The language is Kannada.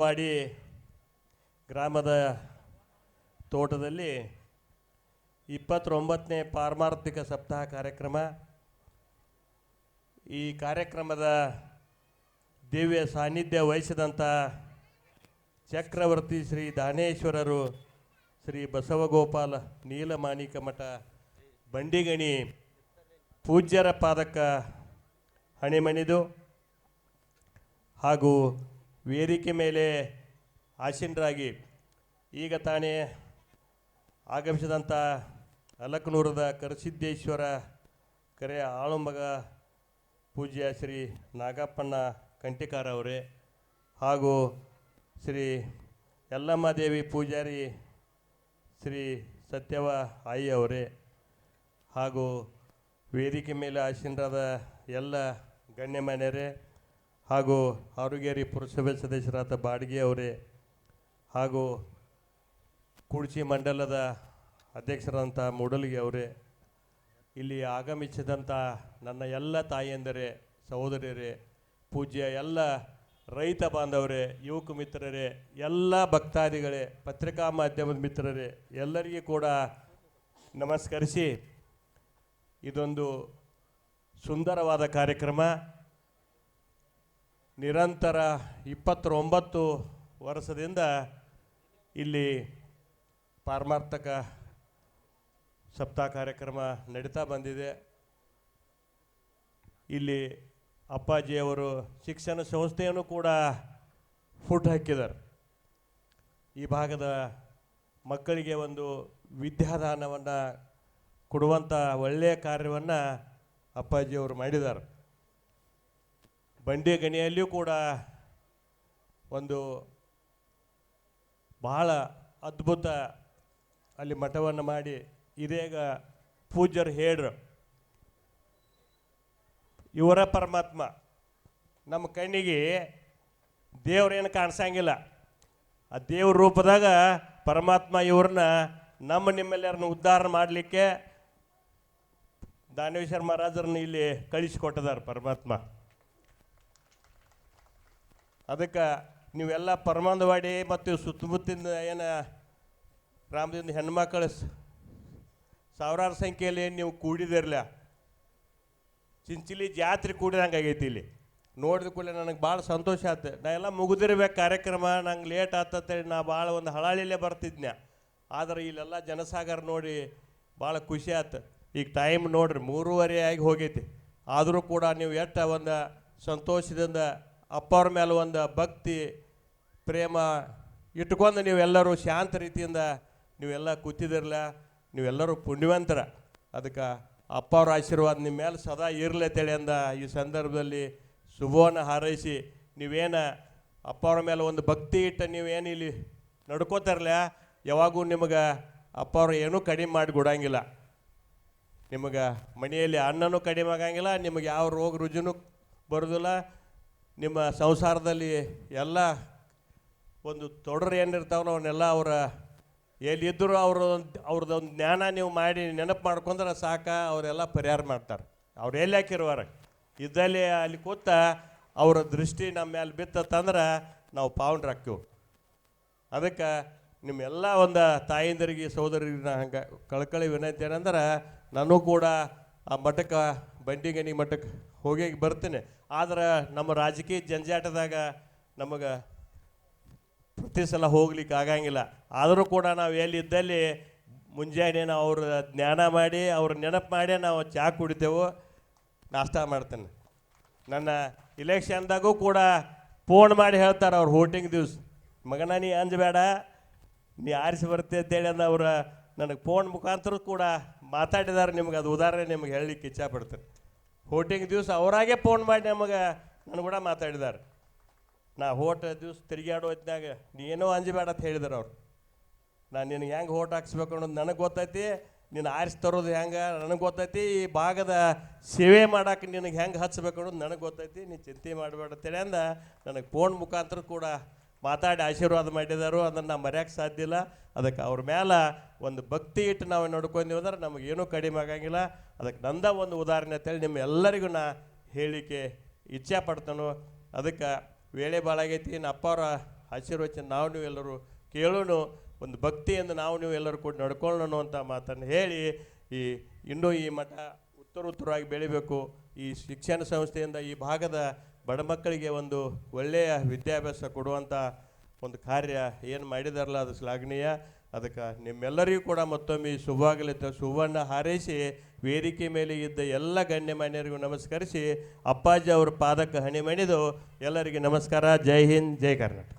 ವಾಡಿ ಗ್ರಾಮದ ತೋಟದಲ್ಲಿ 29ನೇ ಪಾರಮಾರ್ಥಿಕ ಸಪ್ತಾಹ ಕಾರ್ಯಕ್ರಮ. ಈ ಕಾರ್ಯಕ್ರಮದ ದಿವ್ಯ ಸಾನ್ನಿಧ್ಯ ವಹಿಸಿದಂಥ ಚಕ್ರವರ್ತಿ ಶ್ರೀ ದಾನೇಶ್ವರರು, ಶ್ರೀ ಬಸವಗೋಪಾಲ ನೀಲಮಾಣಿಕ ಮಠ ಬಂಡಿಗಣಿ ಪೂಜ್ಯರ ಪಾದಕ ಹಣಿಮಣಿದು ಹಾಗೂ ವೇದಿಕೆ ಮೇಲೆ ಆಸೀನರಾಗಿ ಈಗ ತಾನೇ ಆಗಮಿಸಿದಂಥ ಅಲಕನೂರದ ಕರಸಿದ್ದೇಶ್ವರ ಕೆರೆಯ ಆಳುಮಗ ಪೂಜ್ಯ ಶ್ರೀ ನಾಗಪ್ಪಣ್ಣ ಕಂಟಿಕಾರ ಅವರೇ, ಹಾಗೂ ಶ್ರೀ ಯಲ್ಲಮ್ಮ ದೇವಿ ಪೂಜಾರಿ ಶ್ರೀ ಸತ್ಯವ ಆಯಿ ಅವರೇ, ಹಾಗೂ ವೇದಿಕೆ ಮೇಲೆ ಆಸೀನರಾದ ಎಲ್ಲ ಗಣ್ಯಮಾನ್ಯರೇ, ಹಾಗೂ ಆರೋಗ್ಯರಿ ಪುರಸಭೆ ಸದಸ್ಯರಾದ ಬಾಡಿಗೆ ಅವರೇ, ಹಾಗೂ ಕುಡ್ಚಿ ಮಂಡಲದ ಅಧ್ಯಕ್ಷರಾದಂಥ ಮೂಡಲಿಗೆ ಅವರೇ, ಇಲ್ಲಿ ಆಗಮಿಸಿದಂಥ ನನ್ನ ಎಲ್ಲ ತಾಯಿಯಂದರೇ, ಸಹೋದರಿಯರೇ, ಪೂಜ್ಯ ಎಲ್ಲ ರೈತ ಬಾಂಧವರೇ, ಯುವಕ ಮಿತ್ರರೇ, ಎಲ್ಲ ಭಕ್ತಾದಿಗಳೇ, ಪತ್ರಿಕಾ ಮಾಧ್ಯಮದ ಮಿತ್ರರೇ, ಎಲ್ಲರಿಗೂ ಕೂಡ ನಮಸ್ಕರಿಸಿ ಇದೊಂದು ಸುಂದರವಾದ ಕಾರ್ಯಕ್ರಮ. ನಿರಂತರ 29 ವರ್ಷದಿಂದ ಇಲ್ಲಿ ಪಾರಮಾರ್ಥಕ ಸಪ್ತಾಹ ಕಾರ್ಯಕ್ರಮ ನಡೀತಾ ಬಂದಿದೆ. ಇಲ್ಲಿ ಅಪ್ಪಾಜಿಯವರು ಶಿಕ್ಷಣ ಸಂಸ್ಥೆಯನ್ನು ಕೂಡ ಹುಟ್ಟು ಹಾಕಿದ್ದಾರೆ. ಈ ಭಾಗದ ಮಕ್ಕಳಿಗೆ ಒಂದು ವಿದ್ಯಾದಾನವನ್ನು ಕೊಡುವಂಥ ಒಳ್ಳೆಯ ಕಾರ್ಯವನ್ನು ಅಪ್ಪಾಜಿಯವರು ಮಾಡಿದ್ದಾರೆ. ಬಂಡಿಗಣಿಯಲ್ಲಿಯೂ ಕೂಡ ಒಂದು ಬಹಳ ಅದ್ಭುತ ಅಲ್ಲಿ ಮಠವನ್ನು ಮಾಡಿ ಇದೀಗ ಪೂಜ್ಯರು ಹೇಳ್ರು, ಇವರ ಪರಮಾತ್ಮ ನಮ್ಮ ಕಣ್ಣಿಗೆ ದೇವ್ರೇನು ಕಾಣಿಸಂಗಿಲ್ಲ, ಆ ದೇವ್ರ ರೂಪದಾಗ ಪರಮಾತ್ಮ ಇವ್ರನ್ನ ನಿಮ್ಮೆಲ್ಲರನ್ನ ಉದ್ಧಾರ ಮಾಡಲಿಕ್ಕೆ ದಾನೇಶ್ವರ ಮಹಾರಾಜರನ್ನ ಇಲ್ಲಿ ಕಳಿಸಿಕೊಟ್ಟಿದ್ದಾರೆ ಪರಮಾತ್ಮ. ಅದಕ್ಕೆ ನೀವೆಲ್ಲ ಪರಮಾನಂದವಾಡಿ ಮತ್ತು ಸುತ್ತಮುತ್ತಿನ ಏನು ಗ್ರಾಮದಿಂದ ಹೆಣ್ಮಕ್ಳು ಸಾವಿರಾರು ಸಂಖ್ಯೆಯಲ್ಲಿ ನೀವು ಕೂಡಿದಿರಲ್ಲ, ಚಿಂಚಲಿ ಜಾತ್ರೆ ಕೂಡಿದಂಗೆ ಆಗೈತಿ. ಇಲ್ಲಿ ನೋಡಿದ ಕೂಡಲೇ ನನಗೆ ಭಾಳ ಸಂತೋಷ ಆಯ್ತು. ನಾ ಎಲ್ಲ ಮುಗಿದಿರ್ಬೇಕು ಕಾರ್ಯಕ್ರಮ, ನಂಗೆ ಲೇಟ್ ಆತಂತೇಳಿ ನಾ ಭಾಳ ಒಂದು ಹಳಾಳಿಲೇ ಬರ್ತಿದ್ನ್ಯಾ. ಆದರೆ ಇಲ್ಲೆಲ್ಲ ಜನಸಾಗರ ನೋಡಿ ಭಾಳ ಖುಷಿ ಆಯ್ತು. ಈಗ ಟೈಮ್ ನೋಡ್ರಿ 3:30 ಆಗಿ ಹೋಗೈತಿ. ಆದರೂ ಕೂಡ ನೀವು ಎಷ್ಟು ಒಂದು ಸಂತೋಷದಿಂದ ಅಪ್ಪವ್ರ ಮೇಲೆ ಒಂದು ಭಕ್ತಿ ಪ್ರೇಮ ಇಟ್ಕೊಂಡು ನೀವೆಲ್ಲರೂ ಶಾಂತ ರೀತಿಯಿಂದ ನೀವೆಲ್ಲ ಕೂತಿದಿರಲ್ಲ, ನೀವೆಲ್ಲರೂ ಪುಣ್ಯವಂತರ. ಅದಕ್ಕೆ ಅಪ್ಪವ್ರ ಆಶೀರ್ವಾದ ನಿಮ್ಮ ಮೇಲೆ ಸದಾ ಇರಲತ್ತೇಳಿ ಅಂದ ಈ ಸಂದರ್ಭದಲ್ಲಿ ಶುಭವನ್ನು ಹಾರೈಸಿ, ನೀವೇನು ಅಪ್ಪವ್ರ ಮೇಲೆ ಒಂದು ಭಕ್ತಿ ಇಟ್ಟು ನೀವೇನು ಇಲ್ಲಿ ನಡ್ಕೋತಾರಲ್ಲ, ಯಾವಾಗೂ ನಿಮಗೆ ಅಪ್ಪವ್ರು ಏನೂ ಕಡಿಮೆ ಮಾಡಿ ಕೊಡಂಗಿಲ್ಲ. ನಿಮಗೆ ಮನೆಯಲ್ಲಿ ಅನ್ನನೂ ಕಡಿಮೆ ಆಗಂಗಿಲ್ಲ, ನಿಮಗೆ ಯಾವ ರೋಗ ರುಜಿನೂ ಬರೋದಿಲ್ಲ. ನಿಮ್ಮ ಸಂಸಾರದಲ್ಲಿ ಎಲ್ಲ ಒಂದು ತೊಡರು ಏನಿರ್ತಾವೋ ಅವನ್ನೆಲ್ಲ ಅವರ ಎಲ್ಲಿದ್ದರೂ ಅವ್ರದ್ದೊಂದು ಜ್ಞಾನ ನೀವು ಮಾಡಿ ನೆನಪು ಮಾಡ್ಕೊಂಡ್ರೆ ಸಾಕ, ಅವರೆಲ್ಲ ಪರಿಹಾರ ಮಾಡ್ತಾರೆ. ಅವ್ರು ಎಲ್ಲಿ ಹಾಕಿರುವಾರ ಇದ್ದಲ್ಲಿ ಅಲ್ಲಿ ಕೂತ ಅವರ ದೃಷ್ಟಿ ನಮ್ಮ ಮೇಲೆ ಬಿತ್ತಂದ್ರೆ ನಾವು ಪಾವನರಾಕ್ಕಿವು. ಅದಕ್ಕೆ ನಿಮ್ಮೆಲ್ಲ ಒಂದು ತಾಯಿಂದರಿಗೆ ಸಹೋದರಿಗೆ ನಾ ಹಂಗೆ ಕಳ್ಕಳಿ ವಿನಂತಿ ಏನಂದ್ರೆ, ನಾನು ಕೂಡ ಆ ಮಠಕ್ಕೆ ಬಂಡಿಗಣಿ ಮಠಕ್ಕೆ ಹೋಗಿ ಬರ್ತೀನಿ. ಆದ್ರೆ ನಮ್ಮ ರಾಜಕೀಯ ಜಂಜಾಟದಾಗ ನಮಗೆ ಪ್ರತಿ ಸಲ ಹೋಗ್ಲಿಕ್ಕೆ ಆಗಂಗಿಲ್ಲ. ಆದರೂ ಕೂಡ ನಾವು ಎಲ್ಲಿದ್ದಲ್ಲಿ ಮುಂಜಾನೆ ನಾವು ಅವ್ರ ಜ್ಞಾನ ಮಾಡಿ ಅವ್ರ ನೆನಪು ಮಾಡಿ ನಾವು ಚಹಾ ಕುಡಿತೇವೆ, ನಾಷ್ಟ ಮಾಡ್ತೇನೆ. ನನ್ನ ಇಲೆಕ್ಷನ್ದಾಗೂ ಕೂಡ ಫೋನ್ ಮಾಡಿ ಹೇಳ್ತಾರೆ ಅವ್ರು ವೋಟಿಂಗ್ ದಿವ್ಸ, ಮಗನ ನೀ ಅಂಜಬೇಡ, ನೀ ಆರಿಸಿ ಬರ್ತೀಯ ಅಂತೇಳಿ ಅಂದ ಅವ್ರು ನನಗೆ ಫೋನ್ ಮುಖಾಂತರ ಕೂಡ ಮಾತಾಡಿದ್ದಾರೆ. ನಿಮ್ಗೆ ಅದು ಉದಾಹರಣೆ ನಿಮ್ಗೆ ಹೇಳಲಿಕ್ಕೆ ಇಚ್ಛಾಪಡ್ತೇನೆ. ವೋಟಿಂಗ್ ದಿವಸ ಅವರಾಗೆ ಫೋನ್ ಮಾಡಿ ನನಗೆ ಕೂಡ ಮಾತಾಡಿದ್ದಾರೆ. ನಾ ಓಟ್ ದಿವ್ಸ ತಿರುಗಾಡೋ ಹೊತ್ನಾಗ ನೀನೋ ಅಂಜಬೇಡ ಅಂತ ಹೇಳಿದಾರೆ ಅವ್ರು. ನಾನು ನಿನಗೆ ಹೆಂಗೆ ಓಟ್ ಹಾಕ್ಸ್ಬೇಕು ಅನ್ನೋದು ನನಗೆ ಗೊತ್ತೈತಿ, ನೀನು ಆರಿಸಿ ತರೋದು ಹೆಂಗೆ ನನಗೆ ಗೊತ್ತೈತಿ, ಈ ಭಾಗದ ಸೇವೆ ಮಾಡೋಕೆ ನಿನಗೆ ಹೆಂಗೆ ಹಚ್ಬೇಕು ಅನ್ನೋದು ನನಗೆ ಗೊತ್ತೈತಿ, ನೀನು ಚಿಂತೆ ಮಾಡಬೇಡ ಅಂತೇಳಿ ಅಂದ ನನಗೆ ಫೋನ್ ಮುಖಾಂತರ ಕೂಡ ಮಾತಾಡಿ ಆಶೀರ್ವಾದ ಮಾಡಿದಾರು. ಅದನ್ನು ನಾವು ಮರೆಯೋಕ್ಕೆ ಸಾಧ್ಯ ಇಲ್ಲ. ಅದಕ್ಕೆ ಅವ್ರ ಮೇಲೆ ಒಂದು ಭಕ್ತಿ ಇಟ್ಟು ನಾವು ನೋಡ್ಕೊಂಡೀವಿ ಅಂದ್ರೆ ನಮಗೇನೂ ಕಡಿಮೆ ಆಗಂಗಿಲ್ಲ. ಅದಕ್ಕೆ ನಂದ ಒಂದು ಉದಾಹರಣೆ ಅಂತೇಳಿ ನಿಮ್ಮ ಎಲ್ಲರಿಗೂ ನಾ ಹೇಳಲಿಕ್ಕೆ ಇಚ್ಛೆ ಪಡ್ತಾನೋ. ಅದಕ್ಕೆ ವೇಳೆ ಭಾಳ ಆಗೈತಿ. ಅಪ್ಪವ್ರ ಆಶೀರ್ವಚನ ನಾವು ನೀವೆಲ್ಲರೂ ಕೇಳೋಣ, ಒಂದು ಭಕ್ತಿಯಿಂದ ನಾವು ನೀವೆಲ್ಲರೂ ಕೂಡ ನಡ್ಕೊಳ್ಳೋಣ ಅಂತ ಮಾತನ್ನು ಹೇಳಿ, ಇನ್ನೂ ಈ ಮಠ ಉತ್ತರೋತ್ತರವಾಗಿ ಬೆಳಿಬೇಕು. ಈ ಶಿಕ್ಷಣ ಸಂಸ್ಥೆಯಿಂದ ಈ ಭಾಗದ ಬಡ ಮಕ್ಕಳಿಗೆ ಒಂದು ಒಳ್ಳೆಯ ವಿದ್ಯಾಭ್ಯಾಸ ಕೊಡುವಂಥ ಒಂದು ಕಾರ್ಯ ಏನು ಮಾಡಿದಾರಲ್ಲ ಅದು ಶ್ಲಾಘನೀಯ. ಅದಕ್ಕೆ ನಿಮ್ಮೆಲ್ಲರಿಗೂ ಕೂಡ ಮತ್ತೊಮ್ಮೆ ಸುವರ್ಣ ಹಾರೈಸಿ ವೇದಿಕೆ ಮೇಲೆ ಇದ್ದ ಎಲ್ಲ ಗಣ್ಯಮಾನ್ಯರಿಗೂ ನಮಸ್ಕರಿಸಿ ಅಪ್ಪಾಜಿ ಅವ್ರ ಪಾದಕ್ಕೆ ಹಣಿ ಮಣಿದು ಎಲ್ಲರಿಗೆ ನಮಸ್ಕಾರ. ಜೈ ಹಿಂದ್, ಜೈ ಕರ್ನಾಟಕ.